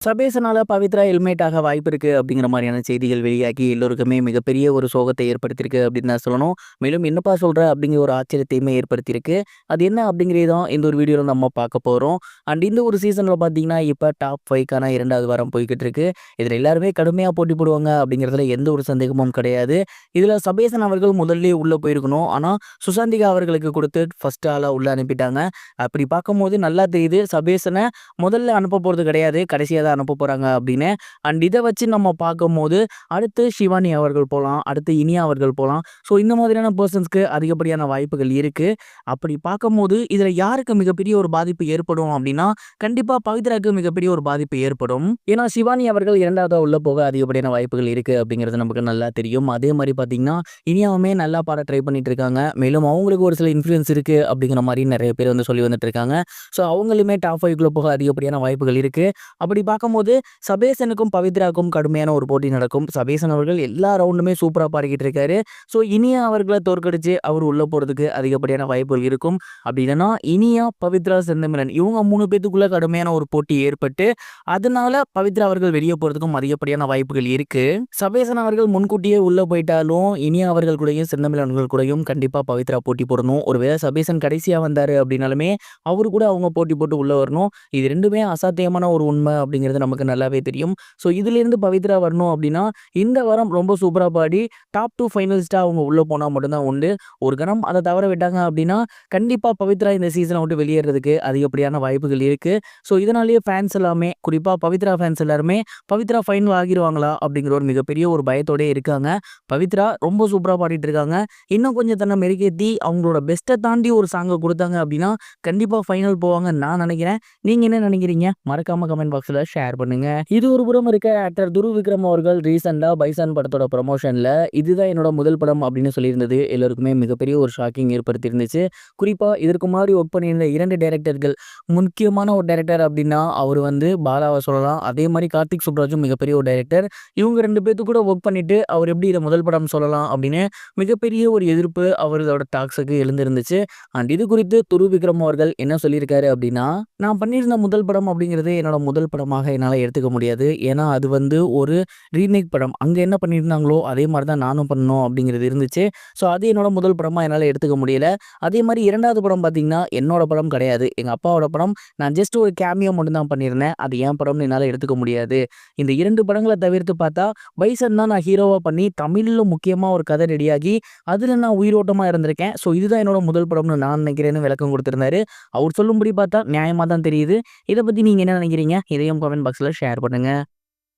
சபேசனால Pavithra helmet ஆக வாய்ப்பு இருக்கு அப்படிங்கிற மாதிரியான செய்திகள் வெளியாகி எல்லோருக்குமே மிகப்பெரிய ஒரு சோகத்தை ஏற்படுத்தியிருக்கு அப்படின்னு தான் சொல்லணும். மேலும் என்னப்பா சொல்ற அப்படிங்கிற ஒரு ஆச்சரியத்தையுமே ஏற்படுத்தியிருக்கு. அது என்ன அப்படிங்கிறது தான் இந்த ஒரு வீடியோல நம்ம பார்க்க போறோம். அண்ட் இந்த ஒரு சீசன்ல பார்த்தீங்கன்னா, இப்ப டாப் 5க்கான 2வது வாரம் போய்க்கிட்டு இருக்கு. இதுல எல்லாருமே கடுமையா போட்டி போடுவாங்க அப்படிங்கிறதுல எந்த ஒரு சந்தேகமும் கிடையாது. இதுல சபேசன் அவர்கள் முதல்லயே உள்ள போயிருக்கணும். ஆனா சுசாந்திகா அவர்களுக்கு கொடுத்து ஃபர்ஸ்ட் ஆளா உள்ள அனுப்பிட்டாங்க. அப்படி பார்க்கும்போது நல்லா தெரியுது சபேசன முதல்ல அனுப்ப போறது கிடையாது. கடைசியா தான் அனுப்ப போறாங்க அப்படின்னு. அண்ட் இத வச்சு நம்ம பார்க்கும்போது, அடுத்து ஷிவானி அவர்கள் போலாம். அடுத்து இனியா அவர்கள் போலாம். ஸோ இந்த மாதிரியான பெர்சன்ஸ்க்கு அதிகப்படியான வாய்ப்புகள் இருக்கு. அப்படி பார்க்கும்போது, இதுல யாருக்கு மிகப்பெரிய ஒரு பாதிப்பு ஏற்படும் அப்படின்னா, கண்டிப்பா பவித்ராக்கு மிகப்பெரிய ஒரு பாதிப்பு ஏற்படும். ஏன்னா சிவானி அவர்கள் 2வதா உள்ள போக அதிகப்படியான வாய்ப்புகள் இருக்கு அப்படிங்கிறது நமக்கு நல்லா தெரியும். அதே மாரி பார்த்தீங்கன்னா, இனியாவுமே நல்லா பாட ட்ரை பண்ணிட்டு இருக்காங்க. மேலும் அவங்களுக்கு ஒரு சில இன்ஃப்ளூயன்ஸ் இருக்கு அப்படிங்கிற மாரி நெறைய பேர் வந்து சொல்லி வந்துட்டு இருக்காங்க. ஸோ அவங்களுமே டாப் 5க்குள்ள போக அதிகப்படியான வாய்ப்புகள் இருக்கு. அப்படி பார்க்கும்போது சபேசனுக்கும் பவித்ராவுக்கும் கடுமையான ஒரு போட்டி நடக்கும். சபேசன் அவர்கள் எல்லா ரவுண்டுமே சூப்பரா பாடிக்கிட்டு இருக்காரு. ஸோ இனியா அவர்கள தோற்கடிச்சு அவர் உள்ள போறதுக்கு அதிகப்படியான வாய்ப்புகள் இருக்கும். அப்படி இல்லன்னா இனியா, பவித்ரா, செந்தமிழன் இவங்க 3 பேத்துக்குள்ள கடுமையான ஒரு போட்டி ஏற்பட்டு, அதனால பவித்ரா அவர்கள் வெளிய போறதுக்கும் அதிகப்படியான வாய்ப்புகள் இருக்கு. சபேசன் அவர்கள் முன்கூட்டியே உள்ள போயிட்டாலும், இனியா அவர்கள் கூடயும், செந்தமிழன் அவர்கள் கூடயும் கண்டிப்பா பவித்ரா போட்டி போடணும். ஒருவேளை சபேசன் கடைசியா வந்தாரு அப்படின்னாலுமே, அவரு கூட அவங்க போட்டி போட்டு உள்ள வரணும். இது 2மே அசாத்தியமான ஒரு உண்மை அப்படிங்கிறது நமக்கு நல்லாவே தெரியும். ஸோ இதிலிருந்து பவித்ரா வரணும் அப்படின்னா, இந்த வாரம் ரொம்ப சூப்பரா பாடி டாப் 2 ஃபைனலிஸ்ட்டா அவங்க உள்ள போனா மட்டும் தான் உண்டு. ஒரு கணம் அத தவற விட்டாங்க அப்படின்னா, கண்டிப்பா பவித்ரா இந்த சீசன விட்டு வெளியேறதுக்கு அதிகப்படியான வாய்ப்புகள் இருக்கு. ஸோ இதனாலேயே ஃபேன்ஸ் எல்லாமே, குறிப்பா பவித்ரா ஃபேன்ஸ் எல்லாருமே, பவித்ரா ஃபைனல் ஆகிருவாங்களா அப்படிங்கிற ஒரு மிகப்பெரிய ஒரு பயத்தோடயே இருக்காங்க. பவித்ரா ரொம்ப சூப்பரா பாடிட்டு இருக்காங்க. இன்னும் கொஞ்சம் தன்னை மெருகேத்தி அவங்களோட பெஸ்ட்ட தாண்டி ஒரு சாங்க குடுத்தாங்க அப்படின்னா, கண்டிப்பா ஃபைனல் போவாங்கன்னு நான் நினைக்கிறேன். நீங்க என்ன நினைக்கிறீங்க? மறக்காம கமெண்ட் பாக்ஸ்ல ஷேர் பண்ணுங்க. இது ஒரு புறம் இருக்க, ஆக்டர் துருவ் விக்ரம் அவர்கள் ரீசெண்டா பைசான் படத்தோட ப்ரமோஷன்ல இதுதான் என்னோட முதல் படம் அப்படின்னு சொல்லியிருந்தது எல்லாருக்குமே மிகப்பெரிய ஒரு ஷாக்கிங் ஏற்படுத்தி இருந்துச்சு. குறிப்பா இதற்கு முன்னாடி ஒர்க் பண்ணியிருந்த 2 டைரக்டர்கள், முக்கியமான ஒரு டைரக்டர் அப்படின்னா அவர் வந்து பாலாவை சொல்லலாம். அதே மாதிரி கார்த்திக் சுப்ராஜும் மிகப்பெரிய ஒரு டைரக்டர். இவங்க 2 பேத்து கூட ஒர்க் பண்ணிட்டு அவர் எப்படி இதை முதல் படம் சொல்லலாம் அப்படின்னு மிகப்பெரிய ஒரு எதிர்ப்பு அவரோட டாக்ஸுக்கு எழுந்திருந்துச்சு. அண்ட் இது குறித்து துருவ் விக்ரம் அவர்கள் என்ன சொல்லியிருக்காரு அப்படின்னா, நான் பண்ணியிருந்த முதல் படம் அப்படிங்கிறது என்னோட முதல் படமாக என்னால எடுத்துக்க முடியாது. ஏன்னா அது வந்து ஒரு ரீமேக் படம். அங்க என்ன பண்ணியிருந்தாங்களோ அதே மாரி தான் நானும் பண்ணணும் அப்படிங்கிறது இருந்துச்சு. ஸோ அது என்னோட முதல் படமா என்னால எடுத்துக்க முடியல. அதே மாரி 2வது படம் பார்த்தீங்கன்னா, என்னோட படம் கிடையாது. எங்க அப்பாவோட படம். நான் ஜஸ்ட் ஒரு கேமியோ மட்டும் தான் பண்ணியிருந்தேன். அது என் படம்னு என்னால எடுத்துக்க முடியாது. இந்த 2 படங்கள தவிர்த்து பார்த்தா, பைசன் தான் நான் ஹீரோவா பண்ணி தமிழ்ல முக்கியமா ஒரு கதை ரெடியாகி, அதுல நான் உயிரோட்டமா இருந்திருக்கேன். ஸோ இதுதான் என்னோட முதல் படம்னு நான் நினைக்கிறேன்னு விளக்கம் குடுத்திருந்தாரு. அவர் சொல்லும்படி பார்த்தா நியாயமா தான் தெரியுது. இத பத்தி நீங்க என்ன நினைக்கிறீங்க? இதையும் கமெண்ட் பாக்ஸ்ல ஷேர் பண்ணுங்க.